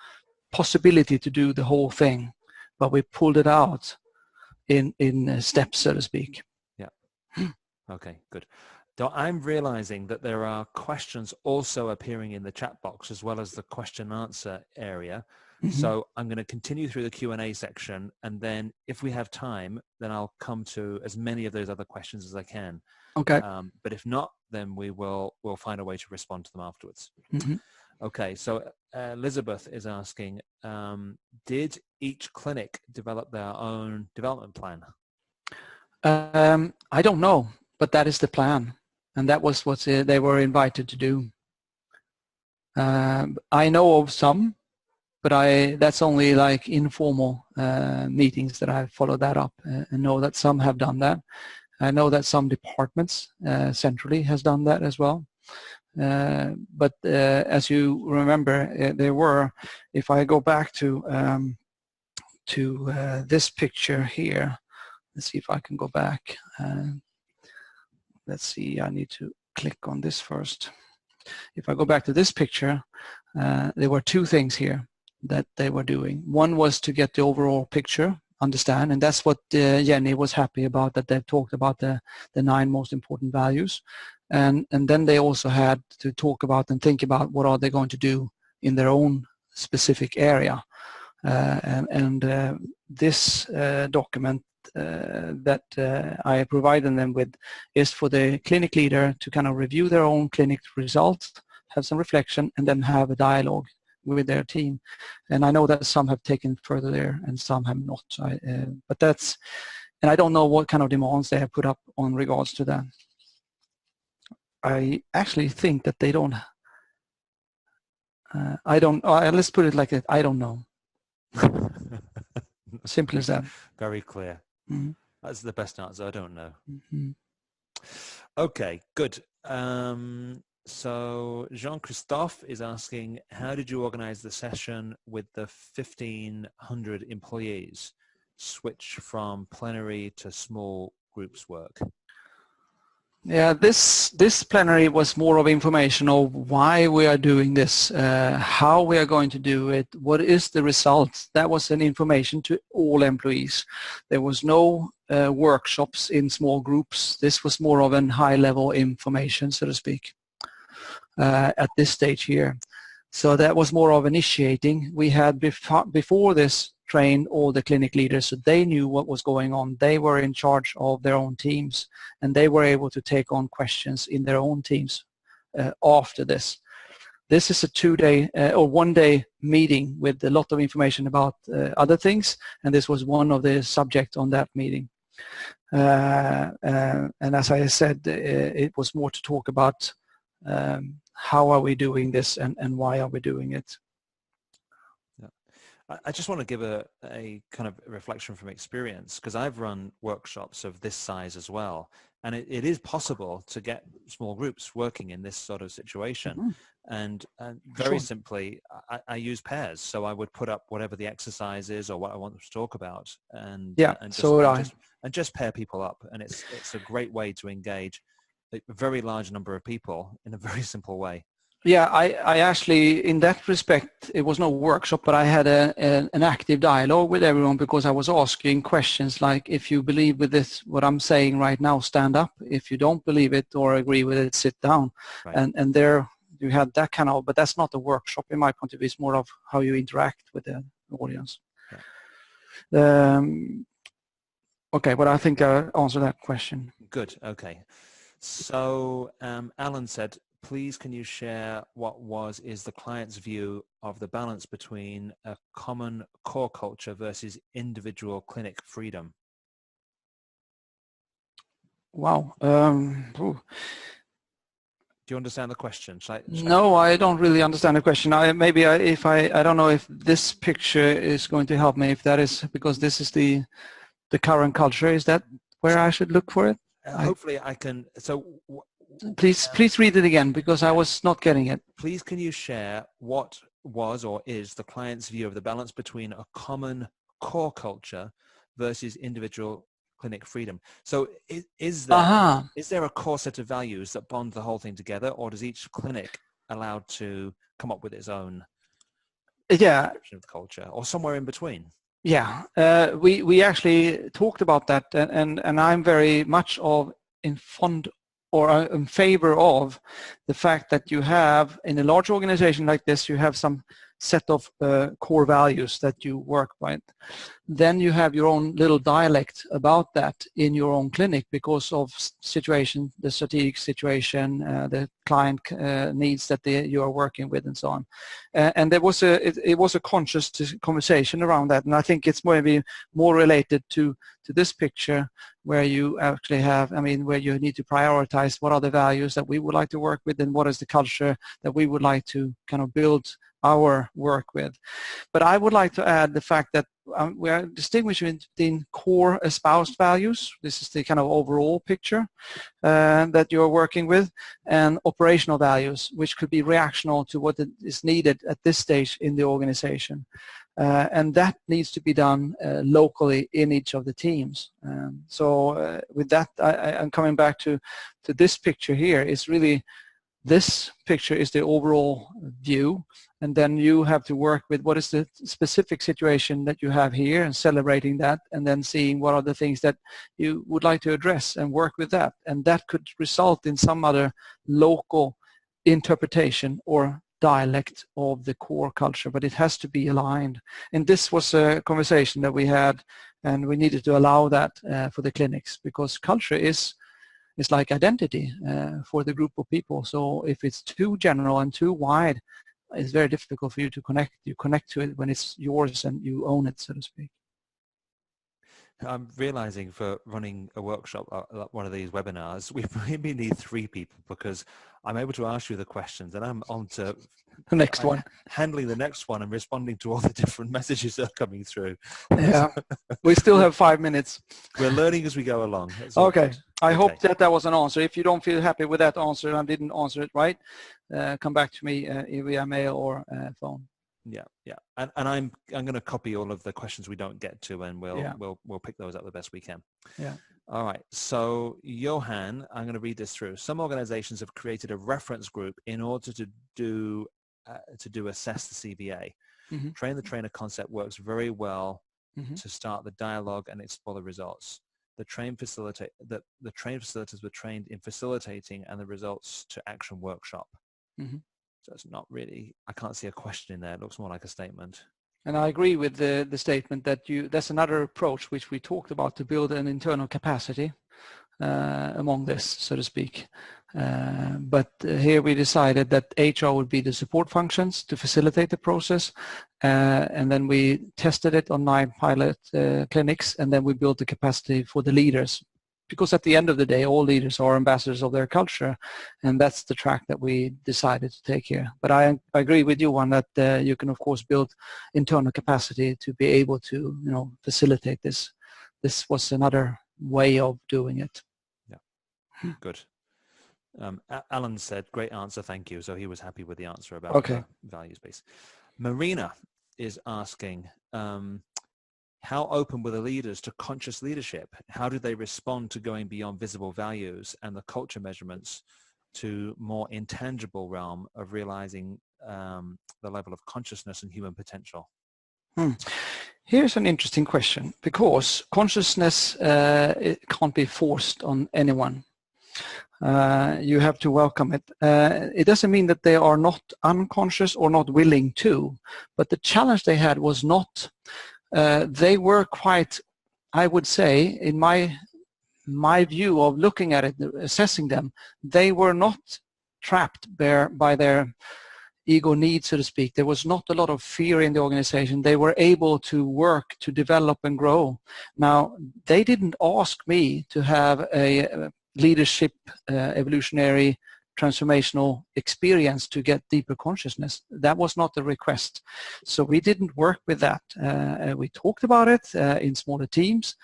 possibility to do the whole thing, but we pulled it out in steps, so to speak. Yeah. Okay, good. So I'm realizing that there are questions also appearing in the chat box as well as the question and answer area. Mm-hmm. So I'm going to continue through the Q&A section, and then if we have time, then I'll come to as many of those other questions as I can. Okay. But if not, then we'll find a way to respond to them afterwards. Mm-hmm. Okay, so Elizabeth is asking, did each clinic develop their own development plan? I don't know, but that is the plan, and that was what they were invited to do. I know of some, but that's only like informal meetings that I followed that up, and know that some have done that. I know that some departments centrally has done that as well. But as you remember, there were, if I go back to this picture here, let's see if I can go back. Let's see, I need to click on this first. If I go back to this picture, there were two things here that they were doing. One was to get the overall picture, understand, and that's what Jenny was happy about, that they've talked about the 9 most important values. And then they also had to talk about and think about what are they going to do in their own specific area. This document that I provided them with is for the clinic leader to kind of review their own clinic results, have some reflection, and then have a dialogue with their team. And I know that some have taken further there and some have not. But that's, and I don't know what kind of demands they have put up on regards to that. I actually think that they don't. I don't. Let's put it like that. I don't know. Simple as that. Very clear. Mm-hmm. That's the best answer. I don't know. Mm-hmm. Okay, good. So Jean-Christophe is asking, how did you organize the session with the 1,500 employees? Switch from plenary to small groups work? Yeah, this plenary was more of information of why we are doing this, how we are going to do it, what is the result. That was an information to all employees. There was no workshops in small groups. This was more of an high-level information, so to speak, at this stage here. So that was more of initiating. We had before this trained all the clinic leaders, so they knew what was going on. They were in charge of their own teams, and they were able to take on questions in their own teams after this. This is a 2-day or 1-day meeting with a lot of information about other things, and this was one of the subjects on that meeting. And as I said, it was more to talk about how are we doing this and why are we doing it. I just want to give a kind of reflection from experience, because I've run workshops of this size as well, and it is possible to get small groups working in this sort of situation. Mm-hmm. And very simply, I use pairs. So I would put up whatever the exercise is or what I want them to talk about, and just pair people up. And it's a great way to engage a very large number of people in a very simple way. Yeah, I actually, in that respect, it was no workshop, but I had an active dialogue with everyone, because I was asking questions like, if you believe with this, what I'm saying right now, stand up. If you don't believe it or agree with it, sit down. Right. And there you had that kind of, but that's not a workshop in my point of view. It's more of how you interact with the audience. Yeah. Okay, but I think I answered that question. Good, okay. So Alan said, please can you share what is the client's view of the balance between a common core culture versus individual clinic freedom? Wow. Do you understand the question? No, I don't really understand the question. I don't know if this picture is going to help me, if that is, because this is the current culture. Is that where I should look for it? Hopefully I can. So please read it again, because I was not getting it. Please can you share what was or is the client's view of the balance between a common core culture versus individual clinic freedom? So is there a core set of values that bond the whole thing together, or does each clinic allowed to come up with its own description of the culture, or somewhere in between? Yeah, we actually talked about that, and I'm very much in favor of the fact that you have, in a large organization like this, you have some set of core values that you work with. Then you have your own little dialect about that in your own clinic, because of situation, the strategic situation, the client needs that you are working with, and so on. And there was it was a conscious conversation around that, and I think it's maybe more related to this picture, where you actually have, where you need to prioritize what are the values that we would like to work with, and what is the culture that we would like to kind of build our work with. But I would like to add the fact that we are distinguishing between core espoused values, this is the kind of overall picture that you're working with, and operational values, which could be reactional to what is needed at this stage in the organization. And that needs to be done locally in each of the teams. So with that, I'm coming back to this picture here. It's really this picture is the overall view, and then you have to work with what is the specific situation that you have here and celebrating that, and then seeing what are the things that you would like to address and work with that. And that could result in some other local interpretation or dialect of the core culture, but it has to be aligned. And this was a conversation that we had, and we needed to allow that for the clinics, because culture is like identity for the group of people. So if it's too general and too wide, it's very difficult for you to connect. You connect to it when it's yours and you own it, so to speak. I'm realizing for running a workshop, one of these webinars, we maybe need 3 people, because I'm able to ask you the questions and I'm on to the next one, handling the next one and responding to all the different messages that are coming through. Yeah, we still have 5 minutes. We're learning as we go along. Okay. I hope that was an answer. If you don't feel happy with that answer and I didn't answer it right, come back to me via mail or phone. Yeah, and I'm going to copy all of the questions we don't get to, and we'll pick those up the best we can. Yeah. All right. So Johan, I'm going to read this through. Some organizations have created a reference group in order to do assess the CVA. Mm-hmm. Train the trainer concept works very well mm-hmm. to start the dialogue and explore the results. The trained facilitators were trained in facilitating and the results to action workshop. Mm-hmm. So it's not really, I can't see a question in there. It looks more like a statement. And I agree with the statement that that's another approach which we talked about, to build an internal capacity among this, so to speak. But here we decided that HR would be the support functions to facilitate the process. And then we tested it on 9 pilot clinics, and then we built the capacity for the leaders. Because at the end of the day, all leaders are ambassadors of their culture, and that's the track that we decided to take here. But I agree with you on that you can, of course, build internal capacity to be able to, facilitate this. This was another way of doing it. Yeah, good. Alan said, great answer, thank you. So he was happy with the answer about values base. Marina is asking, how open were the leaders to conscious leadership? How did they respond to going beyond visible values and the culture measurements to more intangible realm of realizing the level of consciousness and human potential? Here's an interesting question, because consciousness it can't be forced on anyone. You have to welcome it. It doesn't mean that they are not unconscious or not willing to, but the challenge they had was not. They were quite, I would say, in my view of looking at it, assessing them, they were not trapped by their ego needs, so to speak. There was not a lot of fear in the organization. They were able to work, to develop and grow. Now, they didn't ask me to have a leadership evolutionary transformational experience to get deeper consciousness. That was not the request. So we didn't work with that. We talked about it in smaller teams,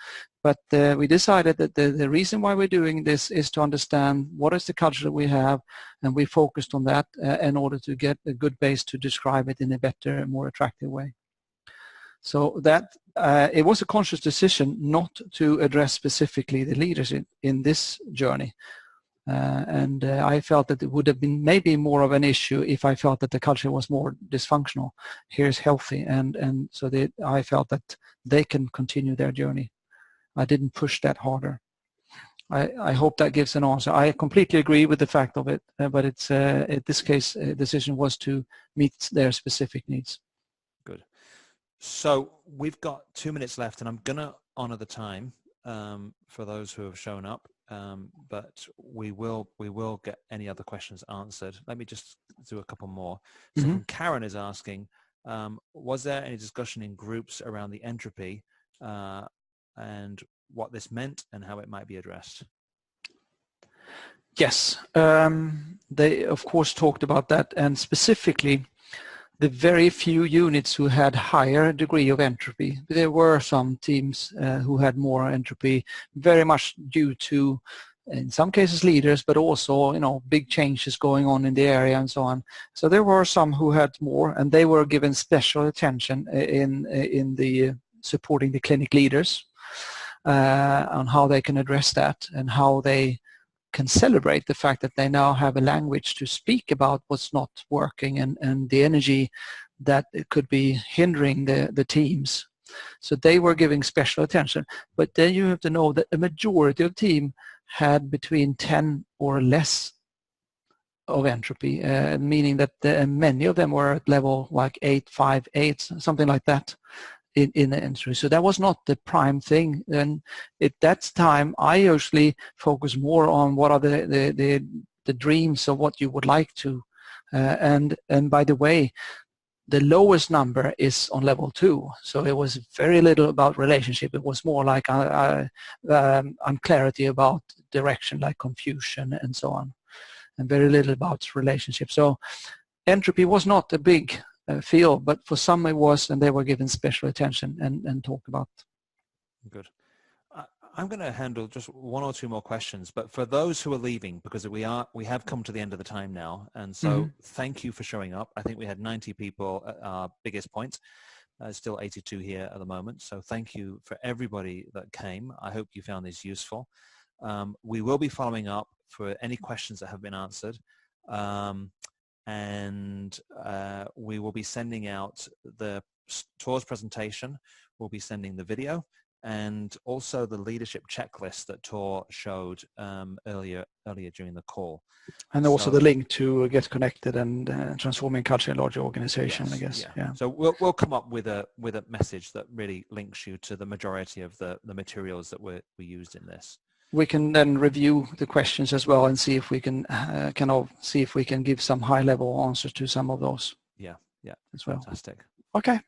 but we decided that the reason why we're doing this is to understand what is the culture that we have, and we focused on that in order to get a good base to describe it in a better, more attractive way. So that it was a conscious decision not to address specifically the leaders in this journey. And I felt that it would have been maybe more of an issue if I felt that the culture was more dysfunctional. Here's healthy, and so I felt that they can continue their journey. I didn't push that harder. I hope that gives an answer. I completely agree with the fact of it, but it's in this case, a decision was to meet their specific needs. Good. So we've got 2 minutes left, and I'm going to honor the time for those who have shown up. But we will get any other questions answered. Let me just do a couple more. So Karen is asking, was there any discussion in groups around the entropy and what this meant and how it might be addressed? Yes, they of course talked about that, and specifically the very few units who had higher degree of entropy. There were some teams who had more entropy, very much due to, in some cases, leaders, but also, big changes going on in the area and so on. So there were some who had more, and they were given special attention in the supporting the clinic leaders on how they can address that and how they can celebrate the fact that they now have a language to speak about what's not working and the energy that it could be hindering the teams. So they were giving special attention. But then you have to know that a majority of team had between 10 or less of entropy, meaning that many of them were at level like 8, 5, 8, something like that in the entropy. So that was not the prime thing. And at that time, I usually focus more on what are the dreams of what you would like to. And by the way, the lowest number is on level 2, so it was very little about relationship. It was more like unclarity about direction, like confusion and so on, and very little about relationship. So entropy was not a big field, but for some it was, and they were given special attention and talked about. Good. I'm going to handle just one or two more questions, but for those who are leaving, because we have come to the end of the time now, and so thank you for showing up. I think we had 90 people at our biggest point, still 82 here at the moment, so thank you for everybody that came. I hope you found this useful. We will be following up for any questions that have been answered, and we will be sending out the Tor's presentation, we'll be sending the video, and also the leadership checklist that Tor showed earlier during the call. And also the link to get connected and transforming culture in larger organization, yes, I guess. Yeah. So we'll come up with a message that really links you to the majority of the materials that we used in this. We can then review the questions as well and see if we can see if we can give some high-level answers to some of those. Yeah, as well. Fantastic. Okay.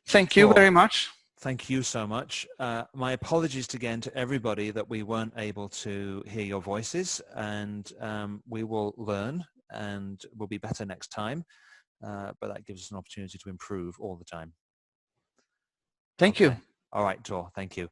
Thank you very much. Thank you so much. My apologies again to everybody that we weren't able to hear your voices, and we will learn and we'll be better next time, but that gives us an opportunity to improve all the time. Thank you. All right, Tor, thank you.